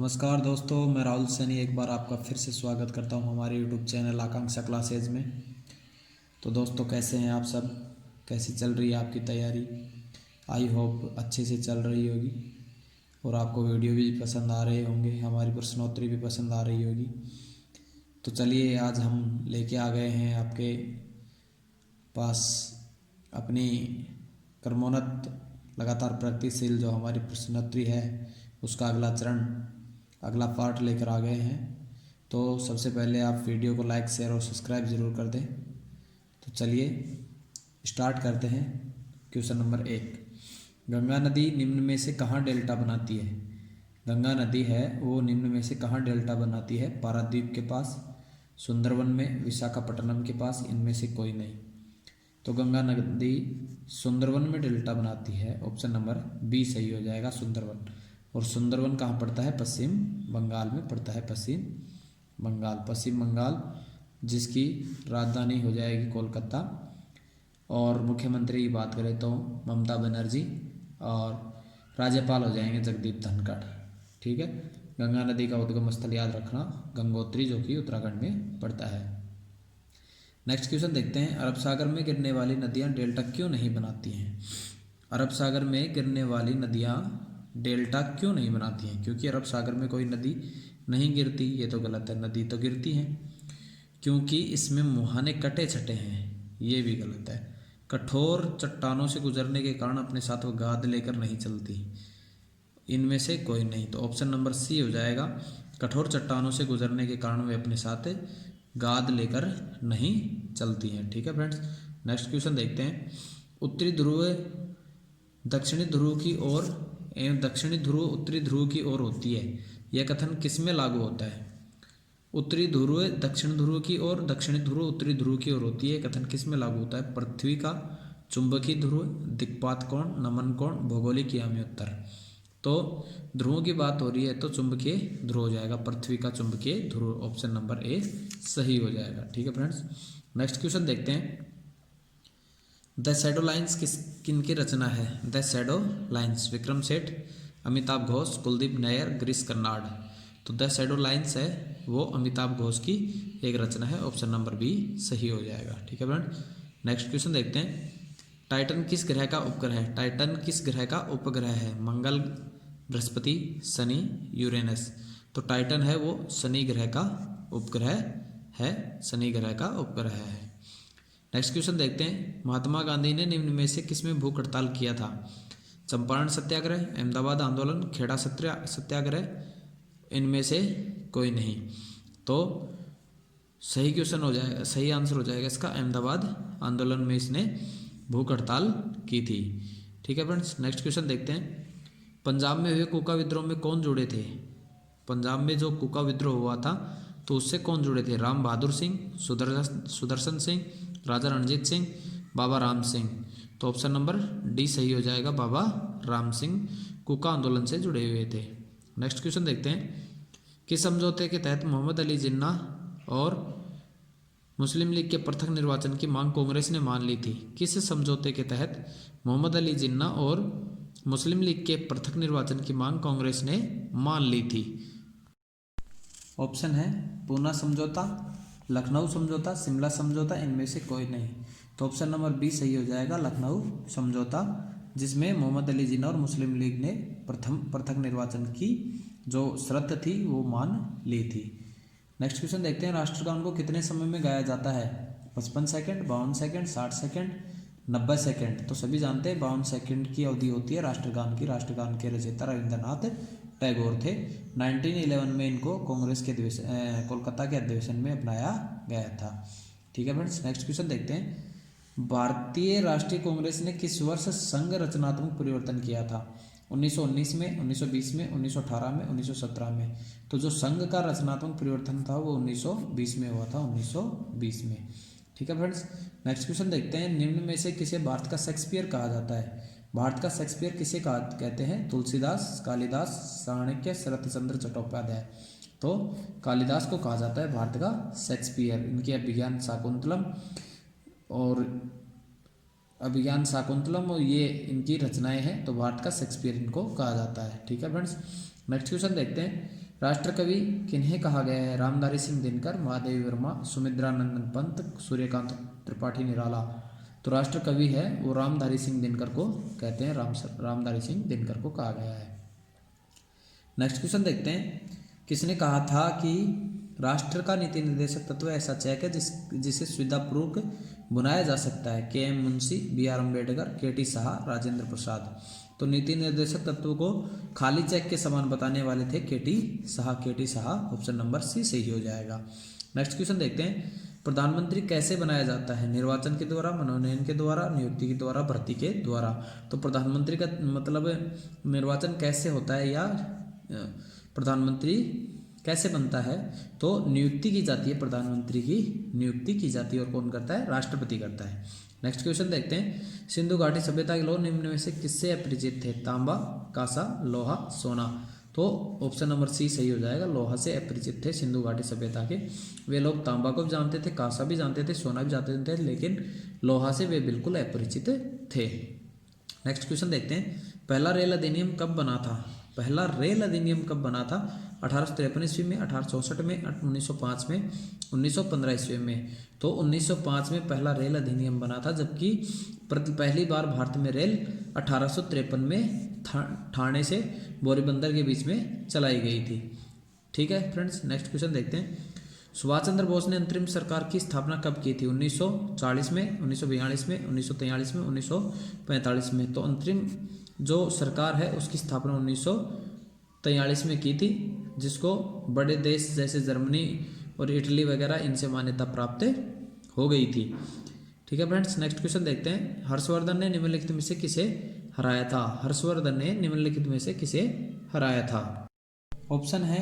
नमस्कार दोस्तों, मैं राहुल सैनी एक बार आपका फिर से स्वागत करता हूं हमारे यूट्यूब चैनल आकांक्षा क्लासेज में। तो दोस्तों, कैसे हैं आप सब? कैसी चल रही है आपकी तैयारी? आई होप अच्छे से चल रही होगी और आपको वीडियो भी पसंद आ रहे होंगे, हमारी प्रश्नोत्तरी भी पसंद आ रही होगी। तो चलिए, आज हम लेके आ गए हैं आपके पास अपनी क्रमोन्नत लगातार प्रगतिशील जो हमारी प्रश्नोत्तरी है उसका अगला चरण, अगला पार्ट लेकर आ गए हैं। तो सबसे पहले आप वीडियो को लाइक, शेयर और सब्सक्राइब ज़रूर कर दें। तो चलिए स्टार्ट करते हैं। क्वेश्चन नंबर 1, गंगा नदी निम्न में से कहाँ डेल्टा बनाती है? गंगा नदी है वो निम्न में से कहाँ डेल्टा बनाती है? पारादीप के पास, सुंदरवन में, विशाखापट्टनम के पास, इनमें से कोई नहीं। तो गंगा नदी सुंदरवन में डेल्टा बनाती है। ऑप्शन नंबर बी सही हो जाएगा, सुंदरवन। और सुंदरवन कहाँ पड़ता है? पश्चिम बंगाल में पड़ता है। पश्चिम बंगाल जिसकी राजधानी हो जाएगी कोलकाता। और मुख्यमंत्री की बात करें तो ममता बनर्जी, और राज्यपाल हो जाएंगे जगदीप धनखड़। ठीक है। गंगा नदी का उद्गम स्थल याद रखना, गंगोत्री, जो कि उत्तराखंड में पड़ता है। नेक्स्ट क्वेश्चन देखते हैं, अरब सागर में गिरने वाली नदियां डेल्टा क्यों नहीं बनाती हैं? अरब सागर में गिरने वाली नदियां डेल्टा क्यों नहीं बनाती हैं? क्योंकि अरब सागर में कोई नदी नहीं गिरती, ये तो गलत है। नदी तो गिरती हैं। क्योंकि इसमें मुहाने कटे छटे हैं, ये भी गलत है। कठोर चट्टानों से गुजरने के कारण अपने साथ वो गाद लेकर नहीं चलती, इनमें से कोई नहीं। तो ऑप्शन नंबर सी हो जाएगा, कठोर चट्टानों से गुजरने के कारण वे अपने साथ गाद लेकर नहीं चलती हैं। ठीक है फ्रेंड्स। नेक्स्ट क्वेश्चन देखते हैं, उत्तरी ध्रुव दक्षिणी ध्रुव की ओर एवं दक्षिणी ध्रुव उत्तरी ध्रुव की ओर होती है, यह कथन किस में लागू होता है? उत्तरी ध्रुव दक्षिण ध्रुव की ओर, दक्षिणी ध्रुव उत्तरी ध्रुव की ओर होती है, कथन किस में लागू होता है? पृथ्वी का चुंबकीय ध्रुव, दिक्पात कोण, नमन कोण, भौगोलिक यामी उत्तर। तो ध्रुवों की बात हो रही है तो चुंबकीय ध्रुव हो जाएगा, पृथ्वी का चुंबकीय ध्रुव। ऑप्शन नंबर ए सही हो जाएगा। ठीक है फ्रेंड्स। नेक्स्ट क्वेश्चन देखते हैं, द शैडो लाइन्स किन की रचना है? The shadow lines Vikram Seth, Amitabh Ghosh, Kuldeep Nayyar, Girish Karnad. तो द शैडो लाइन्स है वो अमिताभ घोष की एक रचना है। ऑप्शन नंबर बी सही हो जाएगा। ठीक है फ्रेंड। नेक्स्ट क्वेश्चन देखते हैं, टाइटन किस ग्रह का उपग्रह है? टाइटन किस ग्रह का उपग्रह है? मंगल, बृहस्पति, शनि, यूरेनस। तो टाइटन है वो शनि ग्रह का उपग्रह है, शनि ग्रह का उपग्रह है। नेक्स्ट क्वेश्चन देखते हैं, महात्मा गांधी ने निम्न में से किसमें भूख हड़ताल किया था? चंपारण सत्याग्रह, अहमदाबाद आंदोलन, खेड़ा सत्याग्रह, इनमें से कोई नहीं। तो सही क्वेश्चन हो जाएगा, सही आंसर हो जाएगा इसका अहमदाबाद आंदोलन में इसने भूख हड़ताल की थी। ठीक है फ्रेंड्स। नेक्स्ट क्वेश्चन देखते हैं, पंजाब में हुए कुका विद्रोह में कौन जुड़े थे? पंजाब में जो कुका विद्रोह हुआ था तो उससे कौन जुड़े थे? राम बहादुर सिंह, सुदर्शन सिंह, राजा रणजीत सिंह, बाबा राम सिंह। तो ऑप्शन नंबर डी सही हो जाएगा, बाबा राम सिंह कुका आंदोलन से जुड़े हुए थे। नेक्स्ट क्वेश्चन देखते हैं, किस समझौते के तहत मोहम्मद अली जिन्ना और मुस्लिम लीग के पृथक निर्वाचन की मांग कांग्रेस ने मान ली थी? किस समझौते के तहत मोहम्मद अली जिन्ना और मुस्लिम लीग के पृथक निर्वाचन की मांग कांग्रेस ने मान ली थी? ऑप्शन है पूना समझौता, लखनऊ समझौता, शिमला समझौता, इनमें से कोई नहीं। तो ऑप्शन नंबर बी सही हो जाएगा, लखनऊ समझौता, जिसमें मोहम्मद अली जिन्ना और मुस्लिम लीग ने पृथक निर्वाचन की जो शर्त थी वो मान ली थी। नेक्स्ट क्वेश्चन देखते हैं, राष्ट्रगान को कितने समय में गाया जाता है? 55 सेकंड, 52 सेकंड, 60 सेकंड, 90 सेकंड। तो सभी जानते हैं 52 सेकंड की अवधि होती है राष्ट्रगान की। राष्ट्रगान के रचयिता रविंद्रनाथ टैगोर थे। 1911 में इनको कांग्रेस के कोलकाता के अधिवेशन में अपनाया गया था। ठीक है फ्रेंड्स। नेक्स्ट क्वेश्चन देखते हैं, भारतीय राष्ट्रीय कांग्रेस ने किस वर्ष संघ रचनात्मक परिवर्तन किया था? 1919 में, 1920 में, 1918 में, 1917 में। तो जो संघ का रचनात्मक परिवर्तन था वो 1920 में हुआ था, 1920 में। ठीक है फ्रेंड्स। नेक्स्ट क्वेश्चन देखते हैं, निम्न में से किसे भारत का शेक्सपियर कहा जाता है? भारत का शेक्सपियर किसे कहते हैं? तुलसीदास, कालिदास, चाणक्य, शरत चंद्र चट्टोपाध्याय। तो कालिदास को कहा जाता है भारत का शेक्सपियर। इनकी अभिज्ञान शाकुंतलम और ये इनकी रचनाएं हैं, तो भारत का शेक्सपियर इनको कहा जाता है। ठीक है फ्रेंड्स। नेक्स्ट क्वेश्चन देखते हैं, राष्ट्र कवि किन्हें कहा गया है? रामधारी सिंह दिनकर, महादेवी वर्मा, सुमित्रा नंदन पंत, सूर्यकांत त्रिपाठी निराला। तो राष्ट्र कवि है वो रामधारी सिंह दिनकर को कहते हैं, रामधारी सिंह दिनकर को कहा गया है। नेक्स्ट क्वेश्चन देखते हैं, किसने कहा था कि राष्ट्र का नीति निर्देशक तत्व ऐसा चेक है जिसे सुविधापूर्वक बनाया जा सकता है? K M Munshi, B R Ambedkar, K T Shah, Rajendra Prasad. तो नीति निर्देशक तत्व को खाली चेक के समान बताने वाले थे K T Shah. Option number C सही हो जाएगा। नेक्स्ट क्वेश्चन देखते हैं, प्रधानमंत्री कैसे बनाया जाता है? निर्वाचन के द्वारा, मनोनयन के द्वारा, नियुक्ति के द्वारा, भर्ती के द्वारा। तो प्रधानमंत्री का मतलब निर्वाचन कैसे होता है या प्रधानमंत्री कैसे बनता है? तो नियुक्ति की जाती है, प्रधानमंत्री की नियुक्ति की जाती है। और कौन करता है? राष्ट्रपति करता है। नेक्स्ट क्वेश्चन देखते हैं, सिंधु घाटी सभ्यता के लोग निम्न में से किससे अपरिचित थे? तांबा, कांसा, लोहा, सोना। तो ऑप्शन नंबर सी सही हो जाएगा, लोहा से अपरिचित थे सिंधु घाटी सभ्यता के वे लोग। तांबा को भी जानते थे, कांसा भी जानते थे, सोना भी जानते थे, लेकिन लोहा से वे बिल्कुल अपरिचित थे। नेक्स्ट क्वेश्चन देखते हैं, पहला रेल अधिनियम कब बना था? पहला रेल अधिनियम कब बना था? 1853 ईस्वी में, 1864 में, 1905 में, 1915 ईस्वी में। तो 1905 में पहला रेल अधिनियम बना था, जबकि पहली बार भारत में रेल 1853 में ठाणे से बोरीबंदर के बीच में चलाई गई थी। ठीक है फ्रेंड्स, नेक्स्ट क्वेश्चन देखते हैं, सुभाष चंद्र बोस ने अंतरिम सरकार की स्थापना कब की थी? 1940 में, 1942 में, 1943 में, 1945 में। तो अंतरिम जो सरकार है उसकी स्थापना 1943 में की थी, जिसको बड़े देश जैसे जर्मनी और इटली वगैरह इनसे मान्यता प्राप्त हो गई थी। ठीक है फ्रेंड्स, नेक्स्ट क्वेश्चन देखते हैं, हर्षवर्धन ने निम्नलिखित में से किसे हराया था? हर्षवर्धन ने निम्नलिखित में से किसे हराया था? ऑप्शन है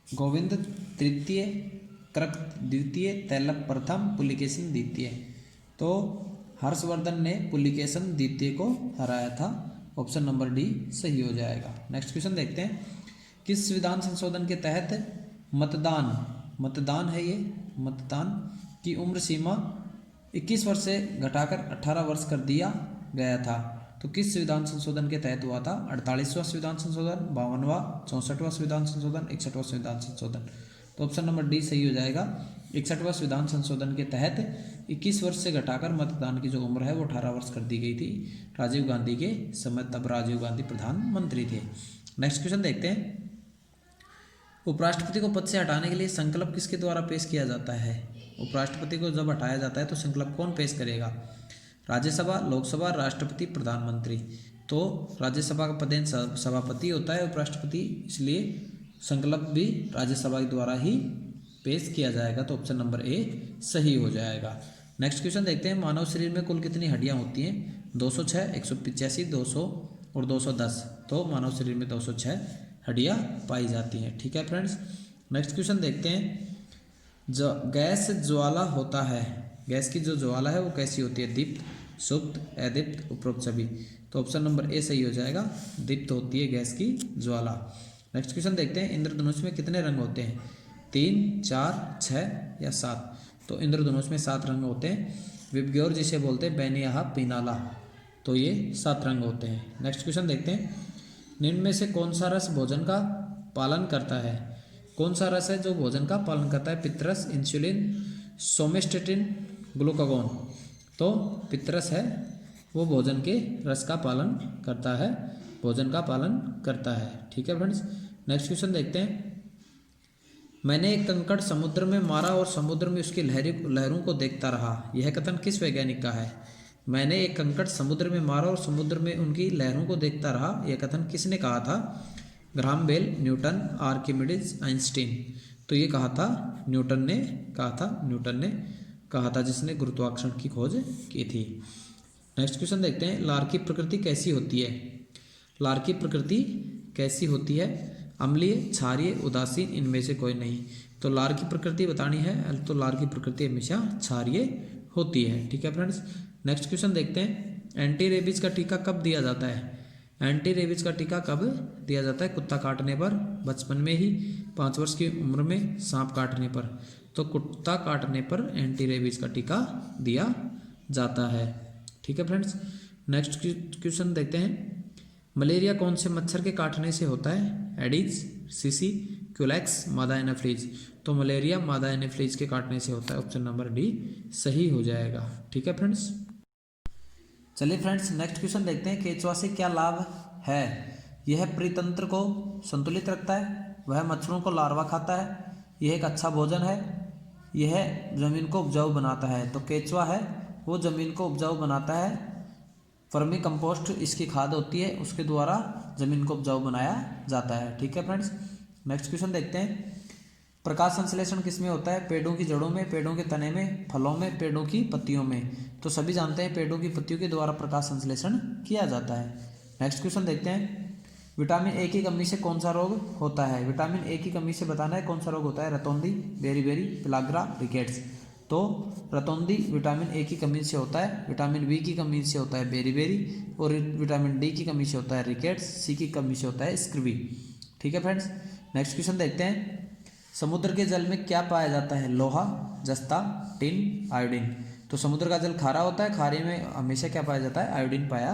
गोविंद तृतीय, कृत द्वितीय, तैलप प्रथम, पुलिकेशिन द्वितीय। तो हर्षवर्धन ने पुलिकेशिन द्वितीय को हराया था। ऑप्शन नंबर डी सही हो जाएगा। नेक्स्ट क्वेश्चन देखते हैं, किस संविधान संशोधन के तहत मतदान है ये मतदान की उम्र सीमा 21 वर्ष से घटाकर 18 वर्ष कर दिया गया था? तो किस संविधान संशोधन के तहत हुआ था? 48वां संविधान संशोधन, 52वां, 64वां संविधान संशोधन, 61वां संविधान संशोधन। तो ऑप्शन नंबर डी सही हो जाएगा। 61वां संविधान संशोधन के तहत 21 वर्ष से घटाकर मतदान की जो उम्र है वो 18 वर्ष कर दी गई थी राजीव गांधी के समय, तब राजीव गांधी प्रधानमंत्री थे। नेक्स्ट क्वेश्चन देखते हैं, उपराष्ट्रपति को पद से हटाने के लिए संकल्प किसके द्वारा पेश किया जाता है? उपराष्ट्रपति को जब हटाया जाता है तो संकल्प कौन पेश करेगा? राज्यसभा, लोकसभा, राष्ट्रपति, प्रधानमंत्री। तो राज्यसभा का पदेन सभापति होता है उपराष्ट्रपति, इसलिए संकल्प भी राज्यसभा के द्वारा ही पेश किया जाएगा। तो ऑप्शन नंबर ए सही हो जाएगा। नेक्स्ट क्वेश्चन देखते हैं, मानव शरीर में कुल कितनी हड्डियां होती हैं? 206, 185, 200 और 210। तो मानव शरीर में 206 हड्डियां पाई जाती हैं। ठीक है फ्रेंड्स, नेक्स्ट क्वेश्चन देखते हैं, जो गैस ज्वाला होता है, गैस की जो ज्वाला है वो कैसी होती है? दीप्त, सुप्त, अदीप्त, उपरोक्त सभी। तो ऑप्शन नंबर ए सही हो जाएगा, दीप्त होती है गैस की ज्वाला। नेक्स्ट क्वेश्चन देखते हैं, इंद्रधनुष में कितने रंग होते हैं? 3, 4, 6 या 7। तो इंद्रधनुष में 7 रंग होते हैं। विबग्योर जिसे बोलते हैं बैनिया पीनाला, तो ये 7 रंग होते हैं। नेक्स्ट क्वेश्चन देखते हैं, निम्न में से कौन सा रस भोजन का पालन करता है? कौन सा रस है जो भोजन का पालन करता है? पितरस, इंसुलिन, सोमेस्टेटिन, ग्लूकागोन। तो पितरस है वो भोजन के रस का पालन करता है, भोजन का पालन करता है। ठीक है फ्रेंड्स, नेक्स्ट क्वेश्चन देखते हैं, मैंने एक कंकड़ समुद्र में मारा और समुद्र में उसकी लहरों को देखता रहा, यह कथन किस वैज्ञानिक का है? मैंने एक कंकड़ समुद्र में मारा और समुद्र में उनकी लहरों को देखता रहा, यह कथन किसने कहा था? Graham Bell, Newton, Archimedes, Einstein. तो ये कहा था न्यूटन ने कहा था, जिसने गुरुत्वाकर्षण की खोज की थी। नेक्स्ट क्वेश्चन देखते हैं, लार की प्रकृति कैसी होती है? लार की प्रकृति कैसी होती है? अम्लीय, क्षारीय, उदासीन, इनमें से कोई नहीं। तो लार की प्रकृति बतानी है तो लार की प्रकृति हमेशा क्षारीय होती है। ठीक है फ्रेंड्स, नेक्स्ट क्वेश्चन देखते हैं, एंटी रेबीज का टीका कब दिया जाता है? एंटी रेबीज का टीका कब दिया जाता है? कुत्ता काटने पर, बचपन में ही, 5 वर्ष की उम्र में, सांप काटने पर। तो कुत्ता काटने पर एंटी रेबीज का टीका दिया जाता है। ठीक है फ्रेंड्स, नेक्स्ट क्वेश्चन देखते हैं, मलेरिया कौन से मच्छर के काटने से होता है? एडिस, सीसी क्यूलेक्स मादा एनाफ्लीज। तो मलेरिया मादा एनाफ्लीज के काटने से होता है। ऑप्शन नंबर डी सही हो जाएगा। ठीक है फ्रेंड्स। चलिए फ्रेंड्स नेक्स्ट क्वेश्चन देखते हैं। केंचुआ से क्या लाभ है? यह परितंत्र को संतुलित रखता है, वह मच्छरों को लार्वा खाता है, यह एक अच्छा भोजन है, यह जमीन को उपजाऊ बनाता है। तो केंचुआ है वो जमीन को उपजाऊ बनाता है। वर्मी कंपोस्ट इसकी खाद होती है, उसके द्वारा जमीन को उपजाऊ बनाया जाता है। ठीक है फ्रेंड्स। नेक्स्ट क्वेश्चन देखते हैं। प्रकाश संश्लेषण किसमें होता है? पेड़ों की जड़ों में, पेड़ों के तने में, फलों में, पेड़ों की पत्तियों में। तो सभी जानते हैं पेड़ों की पत्तियों के द्वारा प्रकाश संश्लेषण किया जाता है। नेक्स्ट क्वेश्चन देखते हैं। विटामिन ए की कमी से कौन सा रोग होता है? विटामिन ए की कमी से बताना है कौन सा रोग होता है। रतौंधी, बेरीबेरी, पिलाग्रा, रिकेट्स। तो रतौंधी विटामिन ए की कमी से होता है, विटामिन बी की कमी से होता है बेरीबेरी, और विटामिन डी की कमी से होता है रिकेट्स, सी की कमी से होता है स्क्रबी। ठीक है फ्रेंड्स। नेक्स्ट क्वेश्चन देखते हैं। समुद्र के जल में क्या पाया जाता है? लोहा, जस्ता, टिन, आयोडीन। तो समुद्र का जल खारा होता है, खारे में हमेशा क्या पाया जाता है? आयोडीन पाया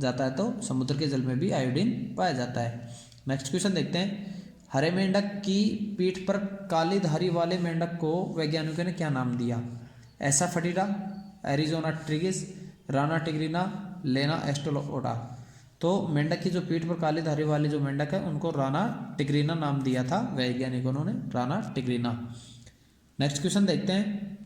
जाता है। तो समुद्र के जल में भी आयोडीन पाया जाता है। नेक्स्ट क्वेश्चन देखते हैं। हरे मेंढक की पीठ पर काली धारी वाले मेंढक को वैज्ञानिकों ने क्या नाम दिया? एसाफेटिडा, एरिजोना ट्रिगिस, राना टिग्रिना, लेना एस्टोलोटा। तो मेंढक की जो पीठ पर काली धारी वाले जो मेंढक है उनको राना टिग्रिना नाम दिया था वैज्ञानिकों ने, राना टिग्रिना। नेक्स्ट क्वेश्चन देखते हैं।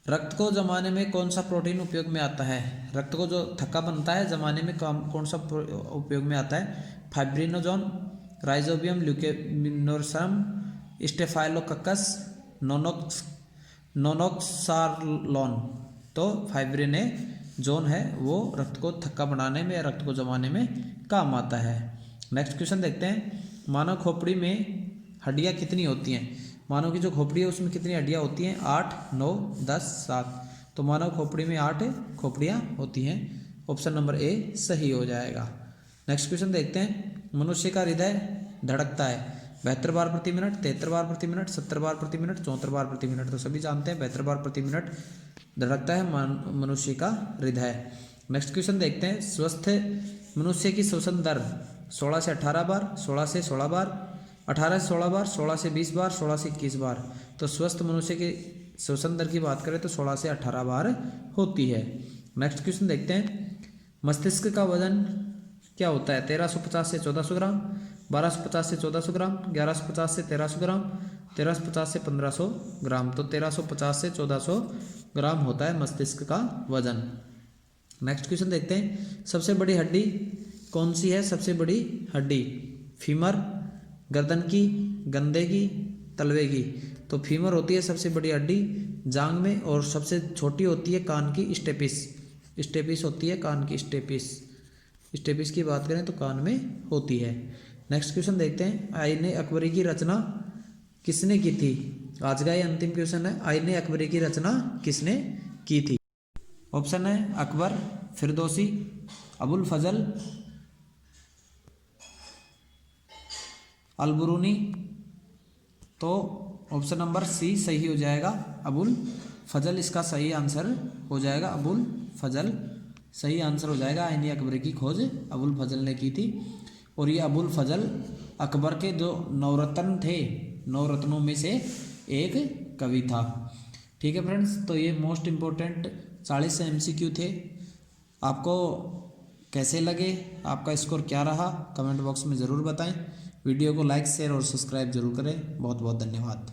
रक्त को जमाने में कौन सा प्रोटीन उपयोग में आता है? रक्त को जो थक्का बनता है जमाने में कौन सा उपयोग में आता है? फाइब्रिनोजोन, राइजोबियम ल्यूकेमिनोरसम, स्टेफाइलोकक्कस, नोनोक्सार्लोन। तो फाइब्रिनोजोन है वो रक्त को थक्का बनाने में या रक्त को जमाने में काम आता है। नेक्स्ट क्वेश्चन देखते हैं। मानव खोपड़ी में हड्डियां कितनी होती हैं? मानव की जो खोपड़ी है उसमें कितनी हड्डियां होती हैं? 8, 9, 10, 7। तो मानव खोपड़ी में 8 खोपड़ियां होती हैं। ऑप्शन नंबर ए सही हो जाएगा। नेक्स्ट क्वेश्चन देखते हैं। मनुष्य का हृदय धड़कता है 72 बार प्रति मिनट, 73 बार प्रति मिनट, 70 बार प्रति मिनट, 74 बार प्रति मिनट। तो सभी जानते हैं 72 बार प्रति मिनट धड़कता है मनुष्य का हृदय। नेक्स्ट क्वेश्चन देखते हैं। स्वस्थ मनुष्य की श्वसन दर 16 से 18 बार, 16 से 16 बार, 18 से 16 बार, 16 से 20 बार, 16 से 21 बार। तो स्वस्थ मनुष्य की श्वसन दर की बात करें तो 16 से 18 बार होती है। नेक्स्ट क्वेश्चन देखते हैं। मस्तिष्क का वजन क्या होता है? 1350 से 1400 ग्राम, 1250 से 1400 ग्राम, 1150 से 1300 ग्राम, 1350 से 1500 ग्राम। तो 1350 से 1400 ग्राम होता है मस्तिष्क का वजन। नेक्स्ट क्वेश्चन देखते हैं। सबसे बड़ी हड्डी कौन सी है? सबसे बड़ी हड्डी फीमर, गर्दन की, गंदे की, तलवे की। तो फीमर होती है सबसे बड़ी हड्डी जांग में, और सबसे छोटी होती है कान की स्टेपिस। स्टेपिस होती है कान की स्टेपिस। स्टेपिस की बात करें तो कान में होती है। नेक्स्ट क्वेश्चन देखते हैं। आईने अकबरी की रचना किसने की थी? आज का ये अंतिम क्वेश्चन है। आईने अकबरी की रचना किसने की थी? ऑप्शन है अकबर, फिरदौसी, अबुल फजल, अलबरूनी। तो ऑप्शन नंबर सी सही हो जाएगा, अबुल फजल इसका सही आंसर हो जाएगा। अबुल फजल सही आंसर हो जाएगा। आईने अकबरी की खोज अबुल फजल ने की थी। और ये अबुल फजल अकबर के जो नवरत्न थे, नवरत्नों में से एक कवि था। ठीक है फ्रेंड्स। तो ये मोस्ट इम्पोर्टेंट 40 MCQ थे। आपको कैसे लगे, आपका स्कोर क्या रहा, कमेंट बॉक्स में ज़रूर बताएं। वीडियो को लाइक, शेयर और सब्सक्राइब जरूर करें। बहुत बहुत धन्यवाद।